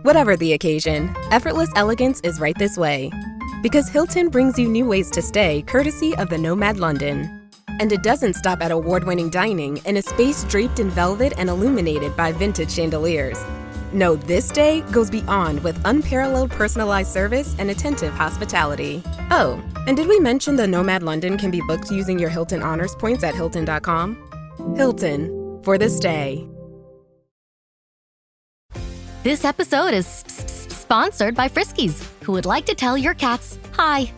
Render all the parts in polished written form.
Whatever the occasion, effortless elegance is right this way. Because Hilton brings you new ways to stay courtesy of the Nomad London. And it doesn't stop at award-winning dining in a space draped in velvet and illuminated by vintage chandeliers. No, this day goes beyond with unparalleled personalized service and attentive hospitality. Oh, and did we mention the Nomad London can be booked using your Hilton Honors points at Hilton.com? Hilton, for the stay. This episode is sponsored by Friskies, who would like to tell your cats hi.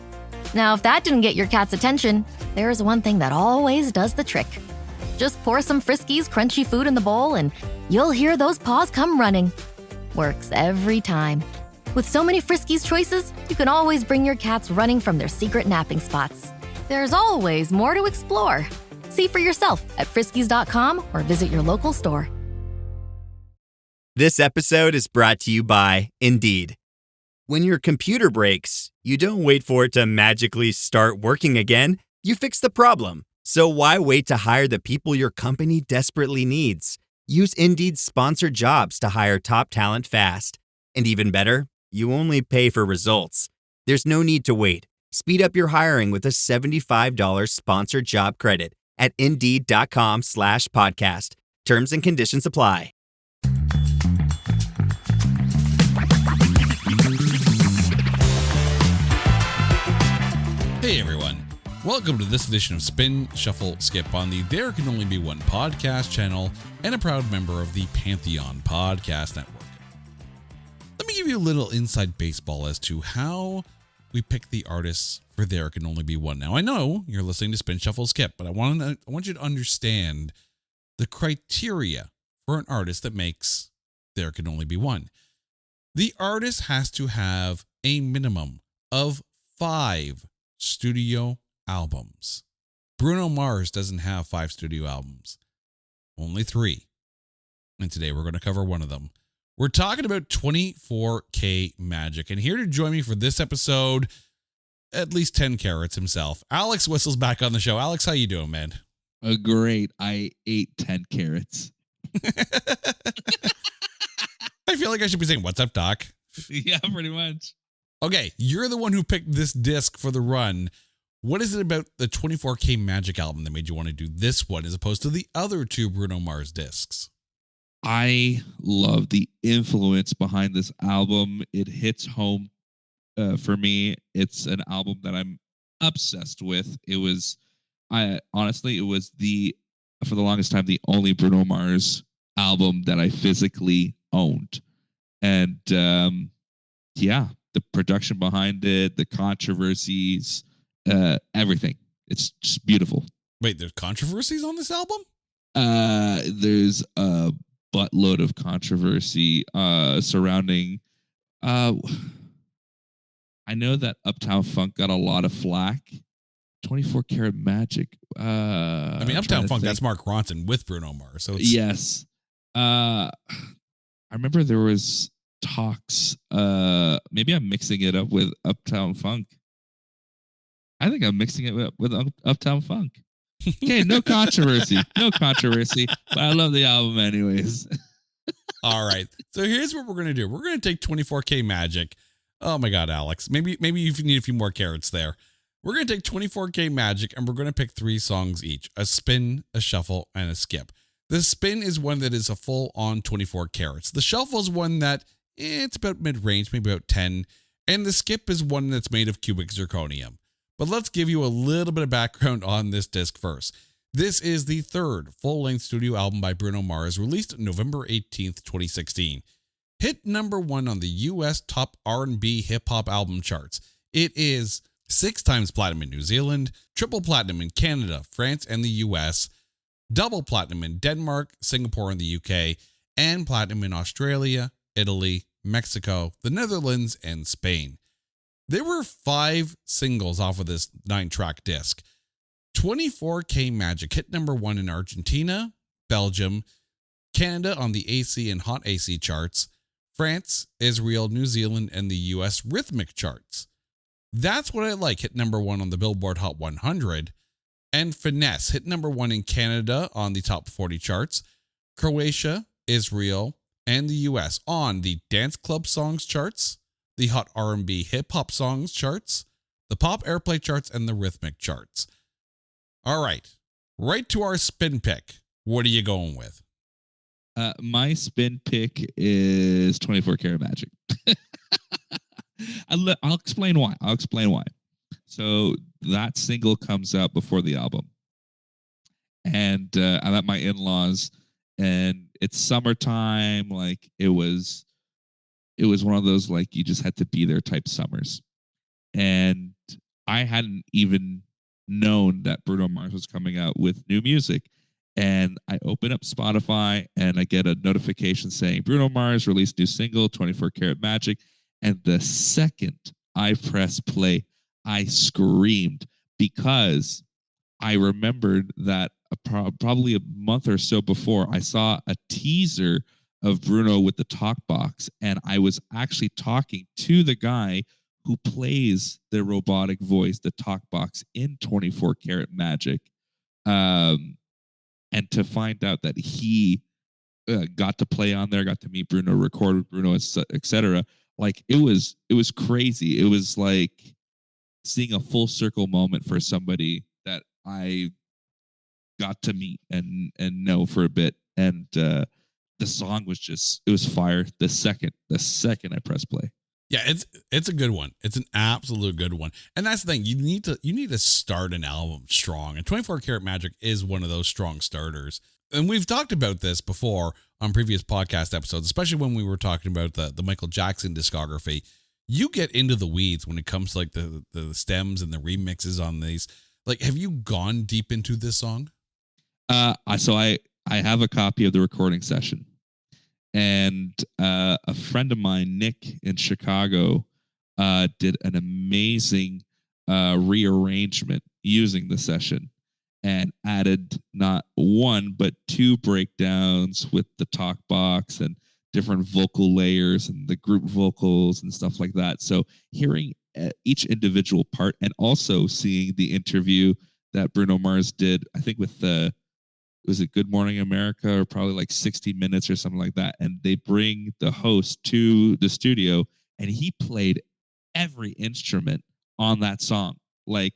Now, if that didn't get your cat's attention, there is one thing that always does the trick. Just pour some Friskies crunchy food in the bowl and you'll hear those paws come running. Works every time. With so many Friskies choices, you can always bring your cats running from their secret napping spots. There's always more to explore. See for yourself at Friskies.com or visit your local store. This episode is brought to you by Indeed. When your computer breaks, you don't wait for it to magically start working again. You fix the problem. So why wait to hire the people your company desperately needs? Use Indeed's sponsored jobs to hire top talent fast. And even better, you only pay for results. There's no need to wait. Speed up your hiring with a $75 sponsored job credit at Indeed.com/podcast. Terms and conditions apply. Hey everyone, welcome to this edition of Spin, Shuffle, Skip on the There Can Only Be One podcast channel and a proud member of the Pantheon Podcast Network. Let me give you a little inside baseball as to how we pick the artists for There Can Only Be One. Now, I know you're listening to Spin, Shuffle, Skip, but I want you to understand the criteria for an artist that makes There Can Only Be One. The artist has to have a minimum of 5 studio albums. Bruno Mars doesn't have 5 studio albums, only 3. And today we're going to cover one of them. We're talking about 24K Magic. And here to join me for this episode, at least 10 carats himself, Alex Whissell's back on the show. Alex, how you doing, man? Great. I ate 10 carrots. I feel like I should be saying, what's up, Doc? Yeah, pretty much. Okay, you're the one who picked this disc for the run. What is it about the 24K Magic album that made you want to do this one as opposed to the other 2 Bruno Mars discs? I love the influence behind this album. It hits home for me. It's an album that I'm obsessed with. It was for the longest time, the only Bruno Mars album that I physically owned. And the production behind it, the controversies, everything. It's just beautiful. Wait, there's controversies on this album? There's a buttload of controversy surrounding. I know that Uptown Funk got a lot of flack. 24 Karat Magic. Uptown Funk, that's Mark Ronson with Bruno Mars. So yes. I remember there was talks. Maybe I'm mixing it up with Uptown Funk. I think I'm mixing it with Uptown Funk. Okay, no controversy. But I love the album anyways. All right. So here's what we're going to do. We're going to take 24K Magic. Oh my God, Alex. Maybe you need a few more carrots there. We're going to take 24K Magic and we're going to pick 3 songs each. A spin, a shuffle, and a skip. The spin is one that is a full-on 24 carats. The shuffle is one that it's about mid-range, maybe about 10. And the skip is one that's made of cubic zirconium. But let's give you a little bit of background on this disc first. This is the 3rd full-length studio album by Bruno Mars, released November 18th, 2016. Hit number 1 on the U.S. top R&B hip-hop album charts. It is 6 times platinum in New Zealand, triple platinum in Canada, France, and the U.S., double platinum in Denmark, Singapore, and the UK, and platinum in Australia, Italy, Mexico, the Netherlands, and Spain. There were 5 singles off of this 9-track disc. 24K Magic hit number 1 in Argentina, Belgium, Canada on the AC and Hot AC charts, France, Israel, New Zealand, and the US rhythmic charts. That's What I Like hit number 1 on the Billboard Hot 100, and Finesse hit number 1 in Canada on the top 40 charts, Croatia, Israel, and the US on the Dance Club Songs charts, the Hot R&B Hip Hop Songs charts, the Pop Airplay charts, and the Rhythmic charts. All right. Right to our spin pick. What are you going with? My spin pick is 24 Karat Magic. I'll explain why. So that single comes out before the album. And I'm at my in-laws, and it's summertime. Like it was one of those like you just had to be there type summers. And I hadn't even known that Bruno Mars was coming out with new music. And I open up Spotify and I get a notification saying Bruno Mars released new single, 24 Karat Magic. And the second I press play, I screamed because I remembered that probably a month or so before, I saw a teaser of Bruno with the talk box. And I was actually talking to the guy who plays the robotic voice, the talk box in 24 Karat Magic. And to find out that he got to play on there, got to meet Bruno, record with Bruno, etc. Like it was crazy. It was like seeing a full circle moment for somebody that I got to meet and know for a bit. And the song was it was fire. The second I press play. Yeah, it's a good one. It's an absolute good one. And that's the thing. You need to start an album strong. And 24 Karat Magic is one of those strong starters. And we've talked about this before on previous podcast episodes, especially when we were talking about the Michael Jackson discography. You get into the weeds when it comes to like the stems and the remixes on these. Like, have you gone deep into this song? So I have a copy of the recording session. And a friend of mine, Nick in Chicago, did an amazing rearrangement using the session and added not one, but two breakdowns with the talk box and different vocal layers and the group vocals and stuff like that. So hearing each individual part and also seeing the interview that Bruno Mars did, I think with was it Good Morning America or probably like 60 Minutes or something like that. And they bring the host to the studio and he played every instrument on that song. Like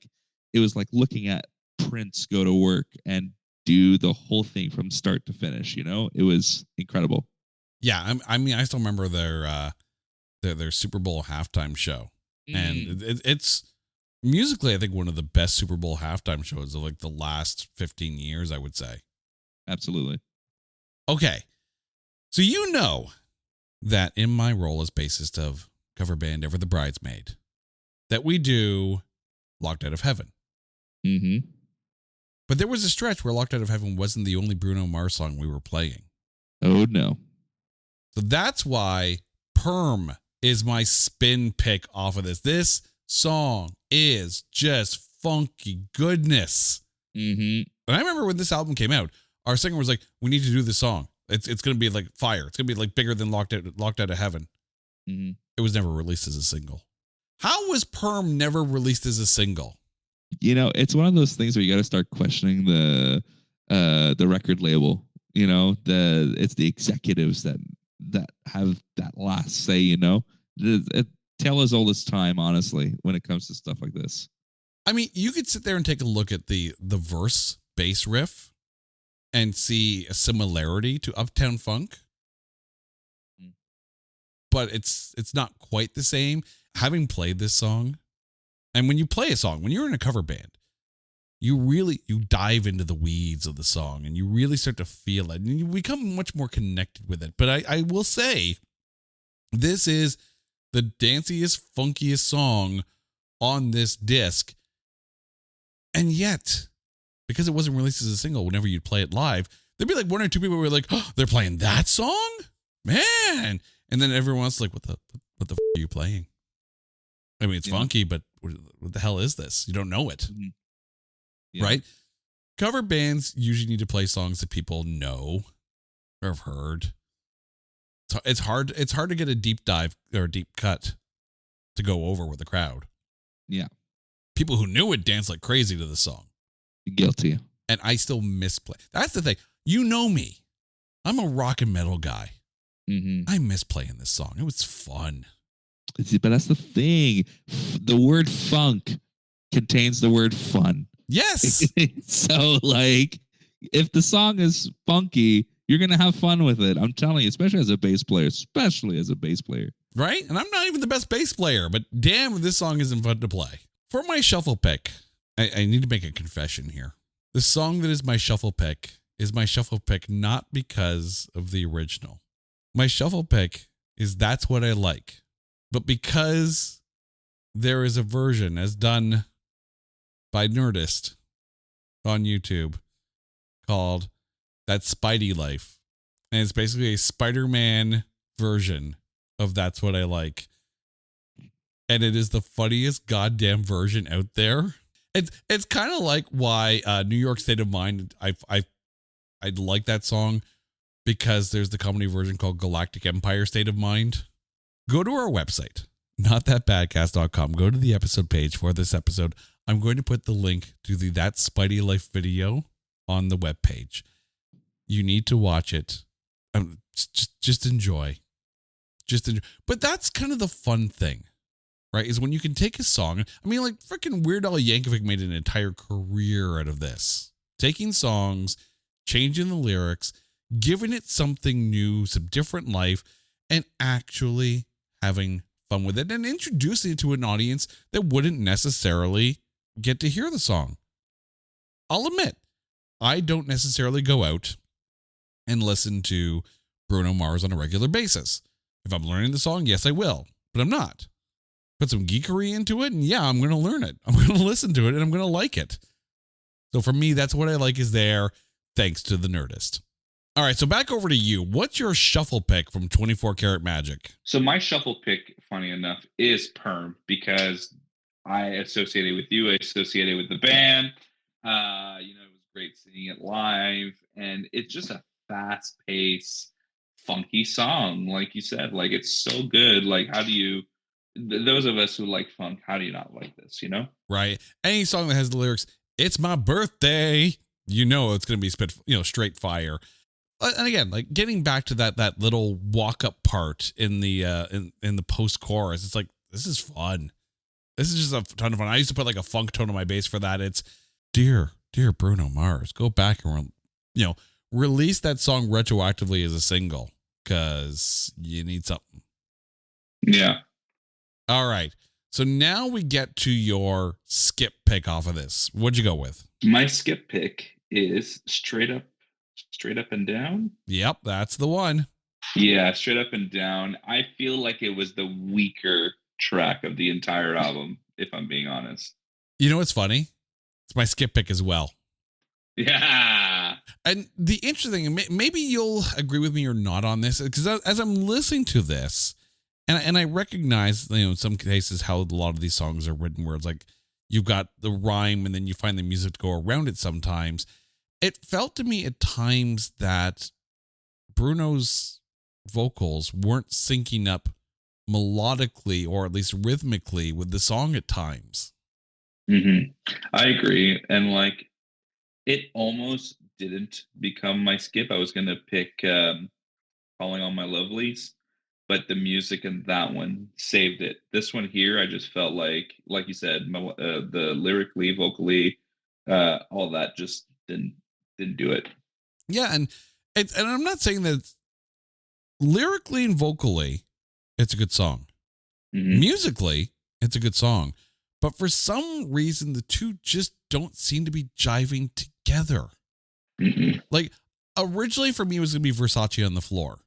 it was like looking at Prince go to work and do the whole thing from start to finish. You know, it was incredible. Yeah. I mean, I still remember their Super Bowl halftime show. And it's musically, I think one of the best Super Bowl halftime shows of like the last 15 years, I would say. Absolutely. Okay. So you know that in my role as bassist of cover band Ever the Bridesmaid, that we do Locked Out of Heaven. Mm-hmm. But there was a stretch where Locked Out of Heaven wasn't the only Bruno Mars song we were playing. Oh, no. So that's why Perm is my spin pick off of this. This song is just funky goodness. Mm-hmm. And I remember when this album came out, our singer was like, we need to do this song. It's going to be like fire. It's going to be like bigger than Locked Out of Heaven. Mm-hmm. It was never released as a single. How was Perm never released as a single? You know, it's one of those things where you got to start questioning the record label. You know, it's the executives that have that last say. You know, tale as old as time, honestly, when it comes to stuff like this. I mean, you could sit there and take a look at the verse bass riff and see a similarity to Uptown Funk. But it's not quite the same. Having played this song, and when you play a song, when you're in a cover band, you dive into the weeds of the song and you really start to feel it and you become much more connected with it. But I will say, this is the danciest, funkiest song on this disc. And yet, because it wasn't released as a single, whenever you'd play it live, there'd be like one or two people who were like, oh, they're playing that song? Man. And then everyone's like, what the f- are you playing? I mean, it's funky, but what the hell is this? You don't know it. Mm-hmm. Yeah. Right? Cover bands usually need to play songs that people know or have heard. It's hard to get a deep dive or a deep cut to go over with the crowd. Yeah. People who knew it danced like crazy to the song. Guilty. And I still misplay. That's the thing. You know me. I'm a rock and metal guy. Mm-hmm. I miss playing this song. It was fun. But that's the thing. The word funk contains the word fun. Yes. So, like, if the song is funky, you're going to have fun with it. I'm telling you, especially as a bass player. Right? And I'm not even the best bass player, but damn, this song isn't fun to play. For my shuffle pick, I need to make a confession here. The song that is my shuffle pick is my shuffle pick not because of the original. My shuffle pick is That's What I Like. But because there is a version as done by Nerdist on YouTube called That's Spidey Life. And it's basically a Spider-Man version of That's What I Like. And it is the funniest goddamn version out there. It's kind of like why New York State of Mind, I like that song because there's the comedy version called Galactic Empire State of Mind. Go to our website, notthatbadcast.com. Go to the episode page for this episode. I'm going to put the link to the That Spidey Life video on the webpage. You need to watch it. Just enjoy. But that's kind of the fun thing, right? Is when you can take a song. I mean, like freaking Weird Al Yankovic made an entire career out of this. Taking songs, changing the lyrics, giving it something new, some different life, and actually having fun with it and introducing it to an audience that wouldn't necessarily get to hear the song. I'll admit, I don't necessarily go out and listen to Bruno Mars on a regular basis. If I'm learning the song, yes, I will, but I'm not. Put some geekery into it, and yeah, I'm going to learn it. I'm going to listen to it, and I'm going to like it. So for me, That's What I Like is there, thanks to the Nerdist. All right, so back over to you. What's your shuffle pick from 24 Karat Magic? So my shuffle pick, funny enough, is Perm because I associate it with you. I associate it with the band. It was great seeing it live, and it's just a fast-paced, funky song, like you said. Like it's so good. Like how do you? Those of us who like funk, how do you not like this? Right. Any song that has the lyrics, "It's my birthday," it's going to be straight fire. And again, like getting back to that little walk up part in the in the post chorus, it's like this is fun. This is just a ton of fun. I used to put like a funk tone on my bass for that. It's dear Bruno Mars, go back and release that song retroactively as a single because you need something. Yeah. All right. So now we get to your skip pick off of this. What'd you go with? My skip pick is Straight Up and Down. Yep, that's the one. Yeah, Straight Up and Down. I feel like it was the weaker track of the entire album, if I'm being honest. You know what's funny? It's my skip pick as well. Yeah. And the interesting thing, maybe you'll agree with me or not on this, because as I'm listening to this, and I recognize, in some cases how a lot of these songs are written where it's like you've got the rhyme and then you find the music to go around it sometimes. It felt to me at times that Bruno's vocals weren't syncing up melodically or at least rhythmically with the song at times. Mm-hmm. I agree. And like, it almost didn't become my skip. I was going to pick Calling All My Lovelies, but the music in that one saved it. This one here, I just felt like you said, the lyrically, vocally, all that just didn't do it. Yeah, and I'm not saying that lyrically and vocally, it's a good song. Mm-hmm. Musically, it's a good song. But for some reason, the two just don't seem to be jiving together. Mm-hmm. Like, originally for me, it was going to be Versace on the Floor.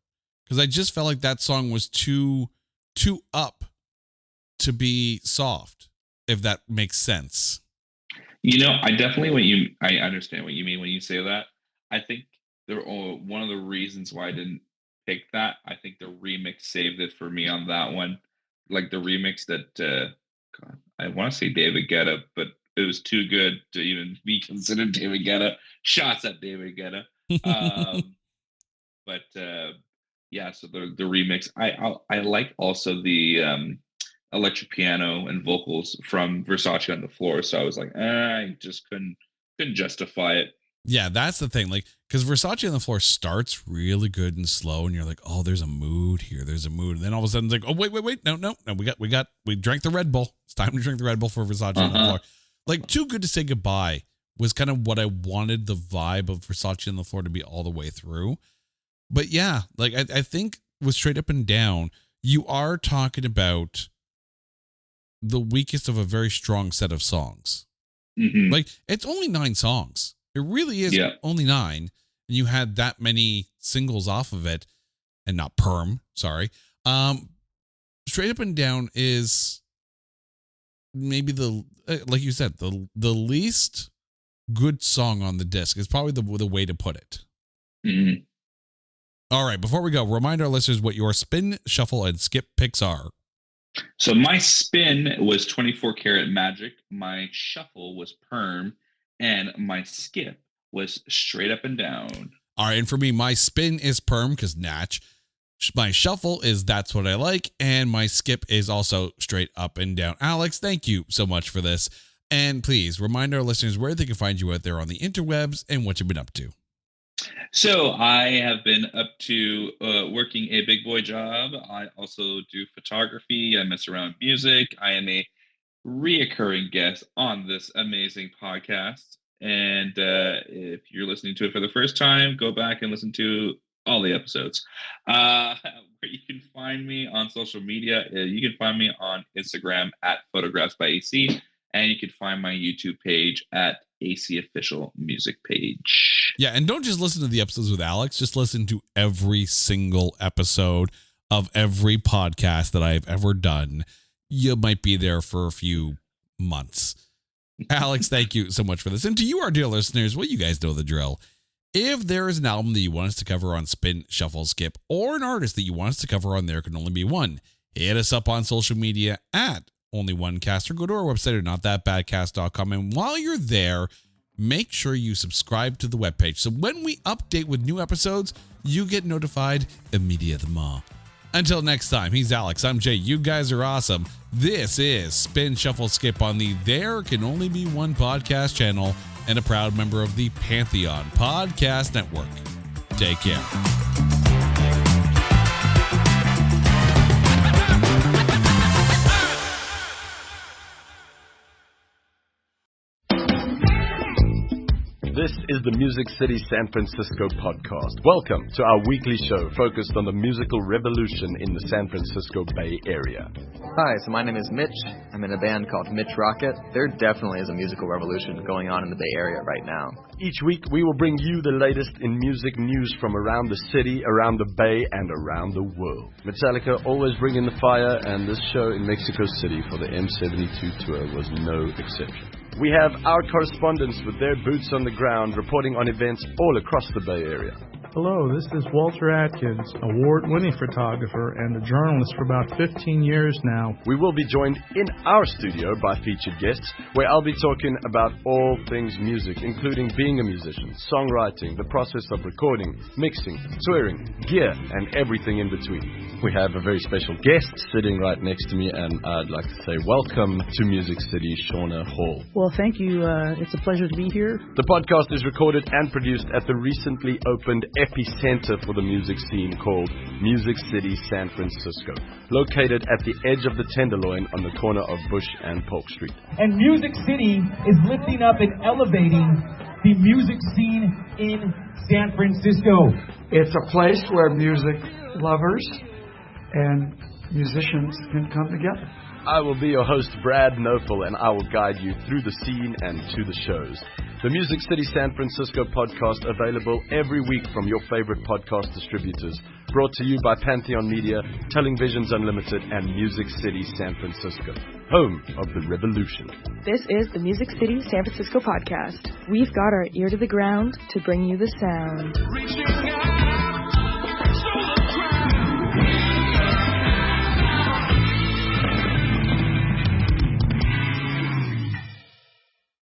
Because I just felt like that song was too up to be soft, if that makes sense. I definitely, I understand what you mean when you say that. I think one of the reasons why I didn't pick that, I think the remix saved it for me on that one. Like the remix that, I want to say David Guetta, but it was too good to even be considered David Guetta. Shots at David Guetta. Yeah, so the remix. I like also the electric piano and vocals from Versace on the Floor. So I was like, I just couldn't justify it. Yeah, that's the thing. Like, because Versace on the Floor starts really good and slow, and you're like, oh, there's a mood here. There's a mood. And then all of a sudden it's like, oh, wait. No. We drank the Red Bull. It's time to drink the Red Bull for Versace on the Floor. Like, Too Good to Say Goodbye was kind of what I wanted the vibe of Versace on the Floor to be all the way through. But yeah, like, I think with Straight Up and Down, you are talking about the weakest of a very strong set of songs. Mm-hmm. Like, it's only 9 songs. It really is only 9. And you had that many singles off of it, and not Perm, sorry. Straight Up and Down is maybe like you said, the least good song on the disc is probably the way to put it. Mm-hmm. All right, before we go, remind our listeners what your spin, shuffle, and skip picks are. So my spin was 24 Karat Magic, my shuffle was Perm, and my skip was Straight Up and Down. All right, and for me, my spin is Perm because Natch. My shuffle is That's What I Like, and my skip is also Straight Up and Down. Alex, thank you so much for this. And please remind our listeners where they can find you out there on the interwebs and what you've been up to. So I have been up to working a big boy job. I also do photography. I mess around with music. I am a reoccurring guest on this amazing podcast. And if you're listening to it for the first time, go back and listen to all the episodes. Where you can find me on social media, you can find me on Instagram at Photographs by AC, and you can find my YouTube page at AC Official Music Page. Yeah, and don't just listen to the episodes with Alex. Just listen to every single episode of every podcast that I've ever done. You might be there for a few months. Alex, thank you so much for this. And to you, our dear listeners, well, you guys know the drill. If there is an album that you want us to cover on Spin, Shuffle, Skip, or an artist that you want us to cover on There Can Only Be One, hit us up on social media at Only One Cast, or go to our website at notthatbadcast.com. And while you're there, make sure you subscribe to the webpage. So when we update with new episodes, you get notified immediately. Until next time, he's Alex. I'm Jay. You guys are awesome. This is Spin, Shuffle, Skip on the There Can Only Be One podcast channel and a proud member of the Pantheon Podcast Network. Take care. This is the Music City San Francisco podcast. Welcome to our weekly show focused on the musical revolution in the San Francisco Bay Area. Hi, so my name is Mitch. I'm in a band called Mitch Rocket. There definitely is a musical revolution going on in the Bay Area right now. Each week we will bring you the latest in music news from around the city, around the Bay, and around the world. Metallica always bringing the fire, and this show in Mexico City for the M72 tour was no exception. We have our correspondents with their boots on the ground reporting on events all across the Bay Area. Hello, this is Walter Atkins, award-winning photographer and a journalist for about 15 years now. We will be joined in our studio by featured guests, where I'll be talking about all things music, including being a musician, songwriting, the process of recording, mixing, touring, gear, and everything in between. We have a very special guest sitting right next to me, and I'd like to say welcome to Music City, Shauna Hall. Well, thank you. It's a pleasure to be here. The podcast is recorded and produced at the recently opened epicenter for the music scene called Music City, San Francisco, located at the edge of the Tenderloin on the corner of Bush and Polk Street. And Music City is lifting up and elevating the music scene in San Francisco. It's a place where music lovers and musicians can come together. I will be your host, Brad Nofel, and I will guide you through the scene and to the shows. The Music City San Francisco podcast, available every week from your favorite podcast distributors. Brought to you by Pantheon Media, Telling Visions Unlimited, and Music City San Francisco, home of the revolution. This is the Music City San Francisco podcast. We've got our ear to the ground to bring you the sound. Reaching out.